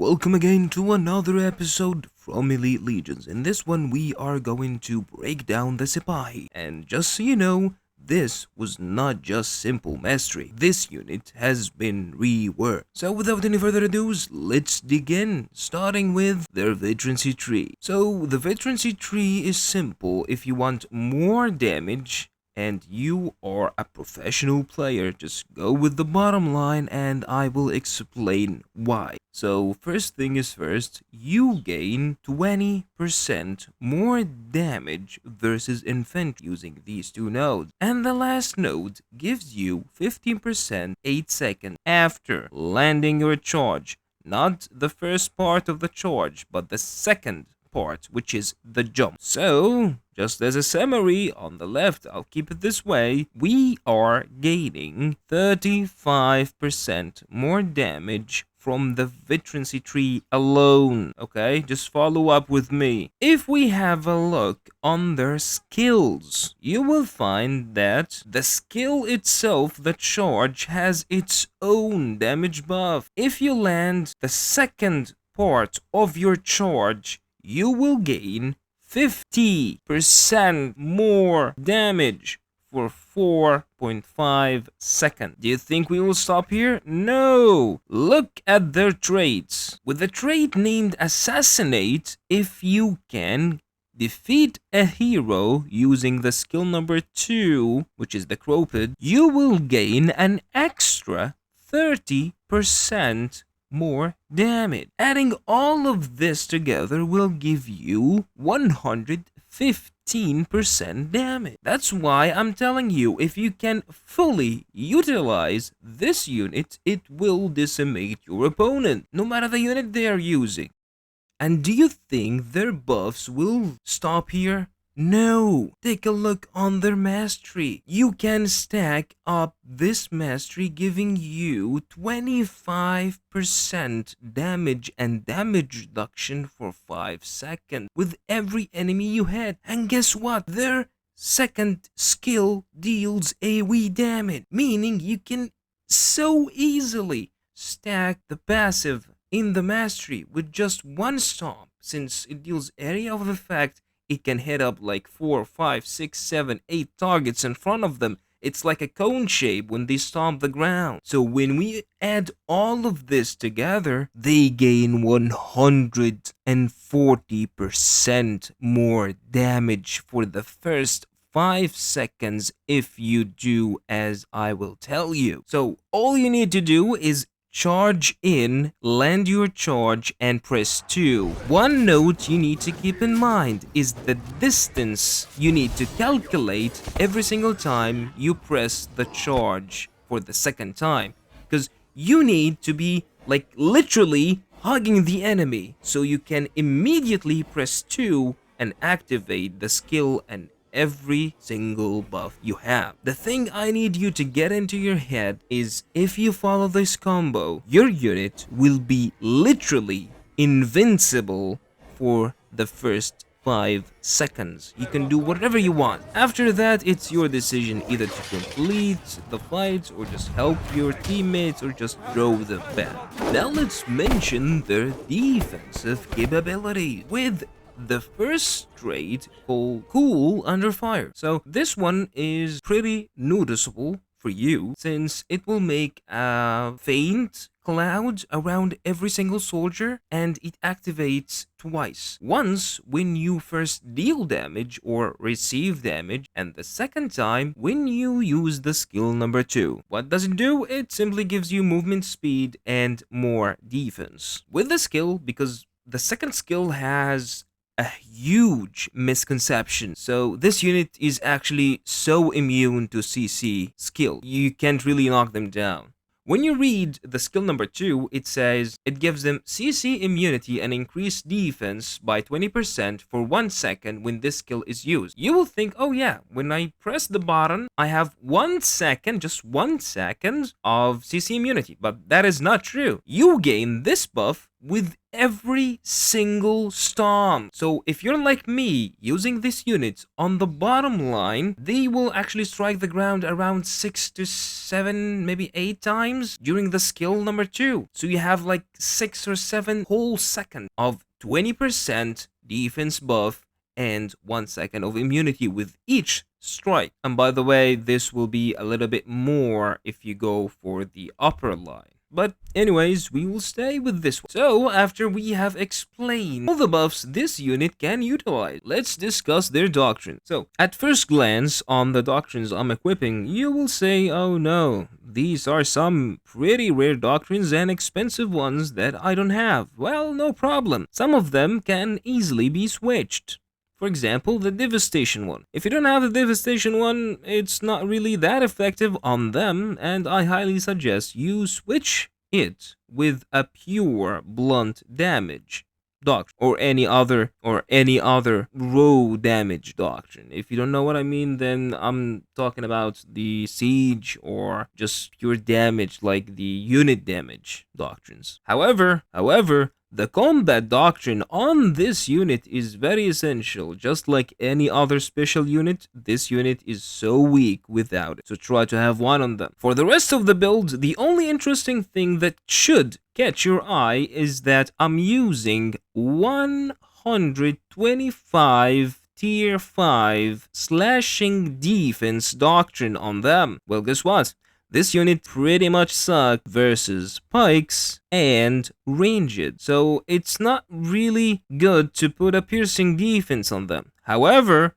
Welcome again to another episode from Elite Legions. In this one, we are going to break down the Sipahi. And just so you know, this was not just simple mastery. This unit has been reworked. So without any further ado, let's dig in, starting with their veterancy tree. So the veterancy tree is simple. If you want more damage and you are a professional player, just go with the bottom line and I will explain why. So first thing is first, you gain 20% more damage versus infantry using these two nodes. And the last node gives you 15% 8 seconds after landing your charge. Not the first part of the charge, but the second part, which is the jump. So, just as a summary, on the left, I'll keep it this way, we are gaining 35% more damage from the veterancy tree alone. Okay, just follow up with me. If we have a look on their skills, you will find that the skill itself, the charge, has its own damage buff. If you land the second part of your charge, you will gain 50% more damage for 4.5 seconds. Do you think we will stop here? No! Look at their traits. With the trait named Assassinate, if you can defeat a hero using the skill number 2, which is the Cropid, you will gain an extra 30% more damage. Adding all of this together will give you 115% damage. That's why I'm telling you, if you can fully utilize this unit, it will decimate your opponent, no matter the unit they are using. And do you think their buffs will stop here? No, take a look on their mastery. You can stack up this mastery, giving you 25% damage and damage reduction for 5 seconds with every enemy you hit. And guess what? Their second skill deals AoE damage, meaning you can so easily stack the passive in the mastery with just one stomp, since it deals area of effect. It can hit up like 4, 5, 6, 7, 8 targets in front of them. It's like a cone shape when they stomp the ground. So when we add all of this together, they gain 140% more damage for the first 5 seconds if you do as I will tell you. So all you need to do is charge in, land your charge, and press 2. One note you need to keep in mind is the distance you need to calculate every single time you press the charge for the second time. Because you need to be like literally hugging the enemy so you can immediately press 2 and activate the skill and every single buff you have. The thing I need you to get into your head is if you follow this combo, your unit will be literally invincible for the first 5 seconds. You can do whatever you want. After that, it's your decision either to complete the fight or just help your teammates or just throw them back. Now let's mention their defensive capability with the first trait called Cool Under Fire. So this one is pretty noticeable for you since it will make a faint cloud around every single soldier and it activates twice. Once when you first deal damage or receive damage, and the second time when you use the skill number 2. What does it do? It simply gives you movement speed and more defense. With the skill, because the second skill has a huge misconception. So this unit is actually so immune to CC skill. You can't really knock them down. When you read the skill number 2, it says it gives them CC immunity and increased defense by 20% for 1 second when this skill is used. You will think, oh yeah, when I press the button, I have 1 second, just 1 second of CC immunity. But that is not true. You gain this buff with every single stomp. So if you're like me, using this unit on the bottom line, they will actually strike the ground around 6 to 7, maybe 8 times during the skill number 2. So you have like 6 or 7 whole seconds of 20% defense buff and 1 second of immunity with each strike. And by the way, this will be a little bit more if you go for the upper line. But anyways, we will stay with this one. So after we have explained all the buffs this unit can utilize, let's discuss their doctrine. So at first glance on the doctrines I'm equipping, you will say, oh no, these are some pretty rare doctrines and expensive ones that I don't have. Well, no problem. Some of them can easily be switched. For example, the Devastation one. If you don't have the Devastation one, it's not really that effective on them, and I highly suggest you switch it with a pure blunt damage doctrine or any other raw damage doctrine. If you don't know what I mean, then I'm talking about the siege or just pure damage like the unit damage doctrines. However, the combat doctrine on this unit is very essential. Just like any other special unit, this unit is so weak without it. So try to have one on them. For the rest of the build, the only interesting thing that should catch your eye is that I'm using 125 tier 5 slashing defense doctrine on them. Well, guess what? This unit pretty much sucks versus pikes and ranged, so it's not really good to put a piercing defense on them. However,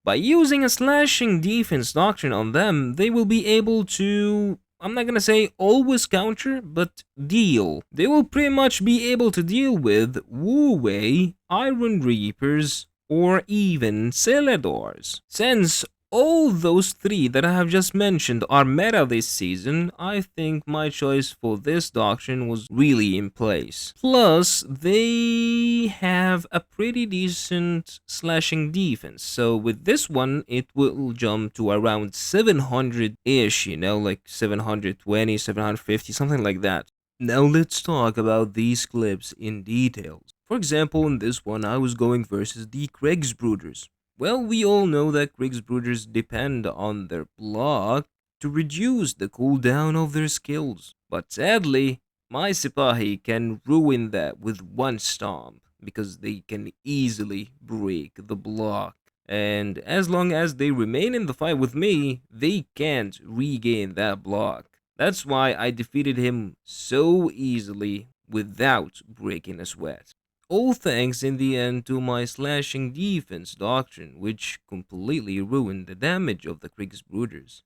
by using a slashing defense doctrine on them, they will be able to, I'm not gonna say always counter, but deal. They will pretty much be able to deal with Wu Wei, Iron Reapers, or even Celadors. Since all those 3 that I have just mentioned are meta this season, I think my choice for this doctrine was really in place. Plus, they have a pretty decent slashing defense, so with this one, it will jump to around 700-ish, you know, like 720, 750, something like that. Now let's talk about these clips in detail. For example, in this one, I was going versus the Kriegsbruders. Well, we all know that Kriegsbruders depend on their block to reduce the cooldown of their skills. But sadly, my Sipahi can ruin that with one stomp because they can easily break the block. And as long as they remain in the fight with me, they can't regain that block. That's why I defeated him so easily without breaking a sweat. All thanks in the end to my slashing defense doctrine, which completely ruined the damage of the Kriegsbruders.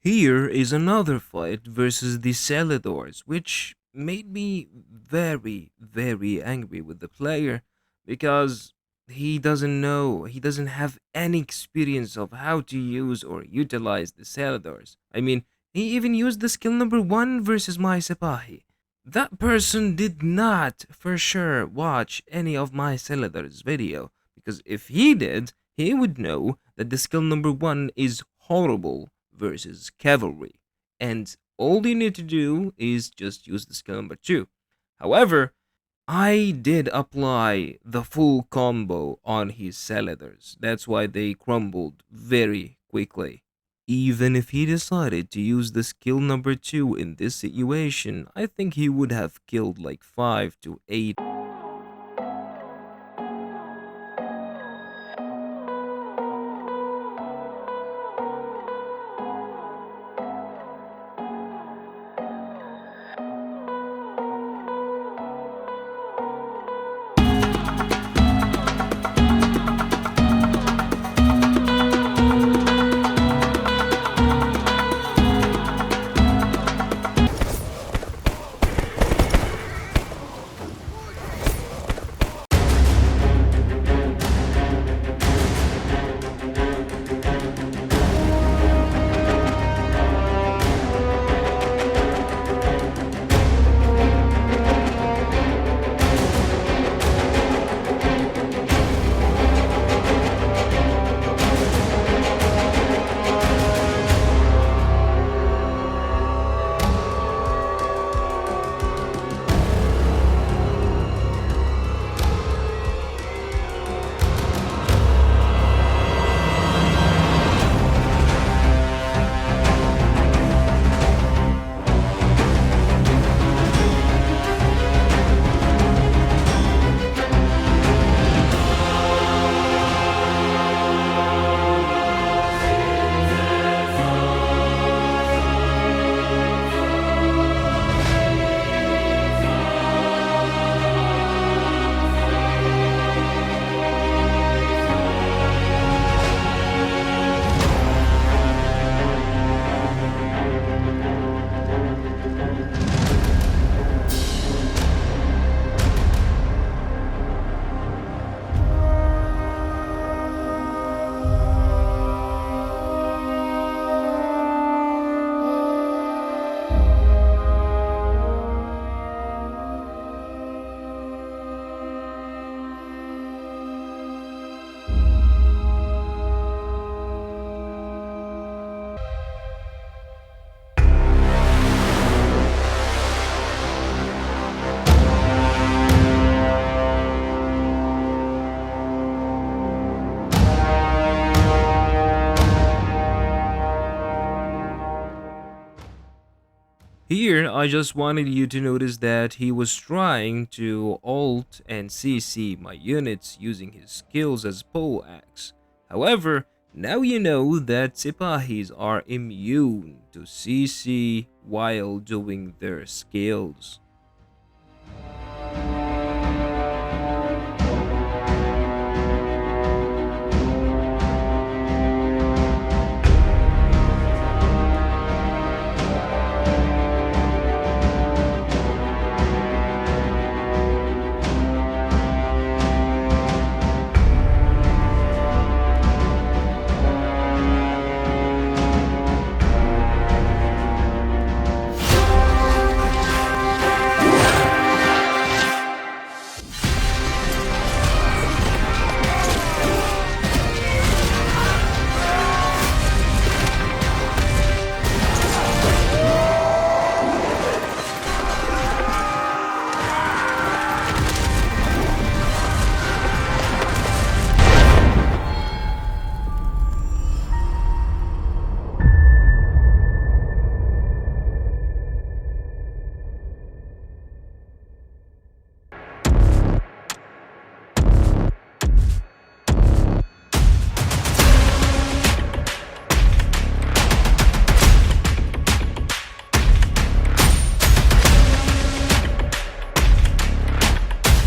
Here is another fight versus the Celadors, which made me very, very angry with the player because he doesn't have any experience of how to use or utilize the Celadors. I mean, he even used the skill number 1 versus my Sipahi. That person did not for sure watch any of my Celadors video, because if he did, he would know that the skill number 1 is horrible versus Cavalry, and all you need to do is just use the skill number 2. However, I did apply the full combo on his Celadors. That's why they crumbled very quickly. Even if he decided to use the skill number 2 in this situation, I think he would have killed like 5 to 8. I just wanted you to notice that he was trying to Alt and CC my units using his skills as pole axe. However, now you know that Sipahis are immune to CC while doing their skills.